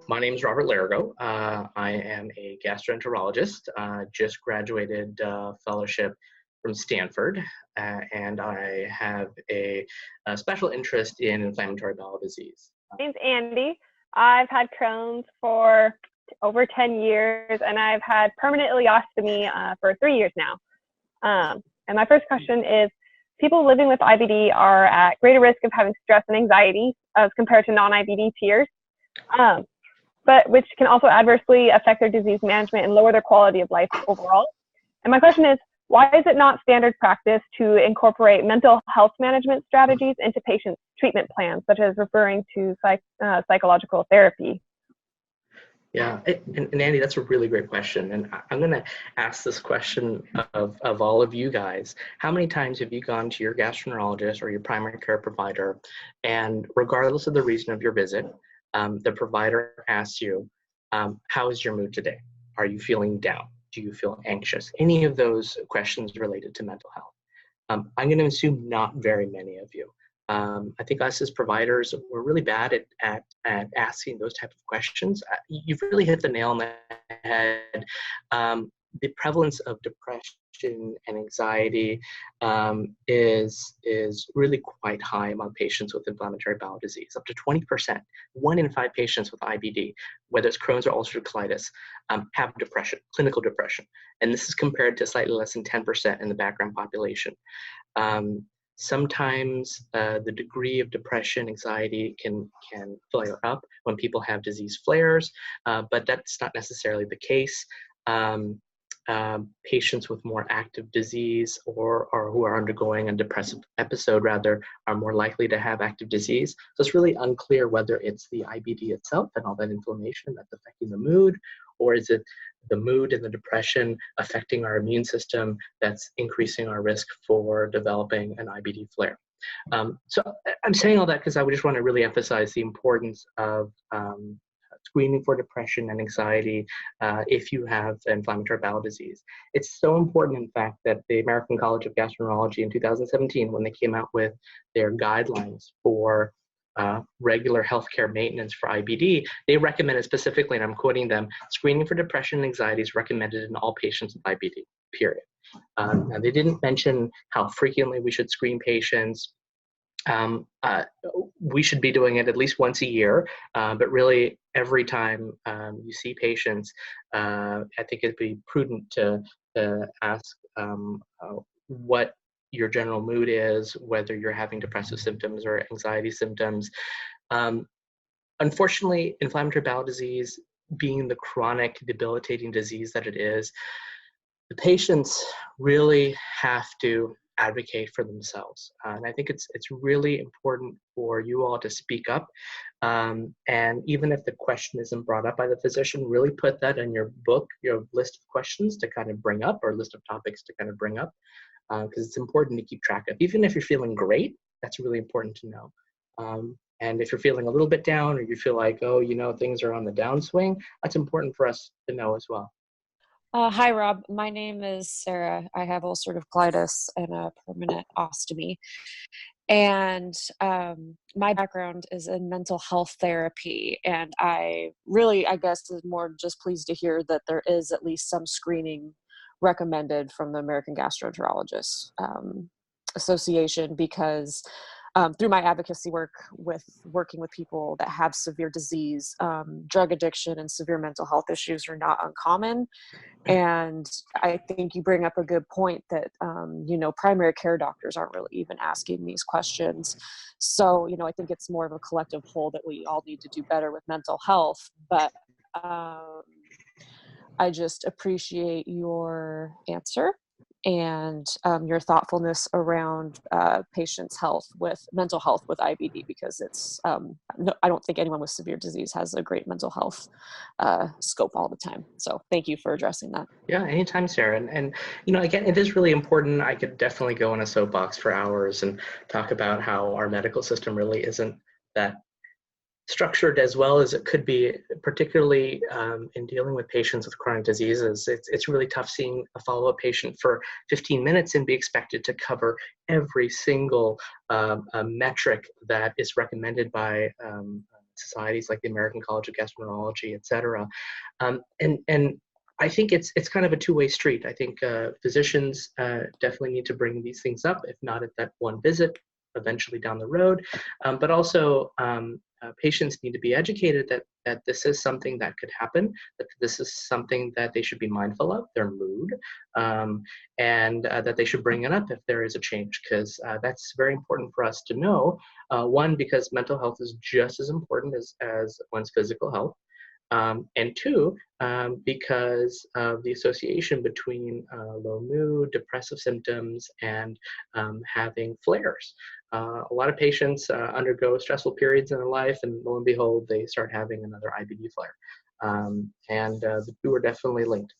My name is Robert Lerrigo. I am a gastroenterologist, just graduated fellowship from Stanford, and I have a special interest in inflammatory bowel disease. My name's Andy. I've had Crohn's for over 10 years, and I've had permanent ileostomy for 3 years now. And my first question is, people living with IBD are at greater risk of having stress and anxiety as compared to non-IBD peers, but which can also adversely affect their disease management and lower their quality of life overall. And my question is, why is it not standard practice to incorporate mental health management strategies into patients' treatment plans, such as referring to psychological therapy? Yeah, and Andy, that's a really great question. And I'm going to ask this question of all of you guys. How many times have you gone to your gastroenterologist or your primary care provider, and regardless of the reason of your visit, the provider asks you, how is your mood today? Are you feeling down? Do you feel anxious? Any of those questions related to mental health. I'm going to assume not very many of you. I think us as providers, we're really bad at asking those type of questions. You've really hit the nail on the head. The prevalence of depression and anxiety is really quite high among patients with inflammatory bowel disease. Up to 20%, 1 in 5 patients with IBD, whether it's Crohn's or ulcerative colitis, have depression, clinical depression. And this is compared to slightly less than 10% in the background population. Sometimes the degree of depression, anxiety can flare up when people have disease flares, but that's not necessarily the case. Patients with more active disease or who are undergoing a depressive episode rather are more likely to have active disease. So it's really unclear whether it's the IBD itself and all that inflammation that's affecting the mood, or is it the mood and the depression affecting our immune system that's increasing our risk for developing an IBD flare. So I'm saying all that because I would just want to really emphasize the importance of screening for depression and anxiety if you have inflammatory bowel disease. It's so important, in fact, that the American College of Gastroenterology in 2017, when they came out with their guidelines for regular healthcare maintenance for IBD, they recommended specifically, and I'm quoting them, screening for depression and anxiety is recommended in all patients with IBD, period. And they didn't mention how frequently we should screen patients. We should be doing it at least once a year, but really every time you see patients, I think it'd be prudent to ask what your general mood is, whether you're having depressive symptoms or anxiety symptoms. Unfortunately, inflammatory bowel disease, being the chronic debilitating disease that it is, the patients really have to advocate for themselves. And I think it's really important for you all to speak up. And even if the question isn't brought up by the physician, really put that in your book, your list of questions to kind of bring up, or list of topics to kind of bring up, because it's important to keep track of. Even if you're feeling great, that's really important to know. And if you're feeling a little bit down, or you feel like, oh, things are on the downswing, that's important for us to know as well. Hi, Rob. My name is Sarah. I have ulcerative colitis and a permanent ostomy. And my background is in mental health therapy. And I guess, is more just pleased to hear that there is at least some screening recommended from the American Gastroenterologist Association, because through my advocacy work working with people that have severe disease, drug addiction and severe mental health issues are not uncommon. And I think you bring up a good point that, primary care doctors aren't really even asking these questions. So, I think it's more of a collective whole that we all need to do better with mental health. But I just appreciate your answer and your thoughtfulness around patients' mental health with IBD, because it's, I don't think anyone with severe disease has a great mental health scope all the time. So thank you for addressing that. Yeah, anytime, Sarah. And again, it is really important. I could definitely go on a soapbox for hours and talk about how our medical system really isn't that structured as well as it could be, particularly in dealing with patients with chronic diseases. It's really tough seeing a follow-up patient for 15 minutes and be expected to cover every single metric that is recommended by societies like the American College of Gastroenterology, et cetera. And I think it's kind of a two-way street. I think physicians definitely need to bring these things up, if not at that one visit, eventually down the road. But also patients need to be educated that this is something that could happen, that this is something that they should be mindful of, their mood, and that they should bring it up if there is a change, because that's very important for us to know. One, because mental health is just as important as one's physical health. And two, because of the association between low mood, depressive symptoms, and having flares. A lot of patients undergo stressful periods in their life, and lo and behold, they start having another IBD flare. And the two are definitely linked.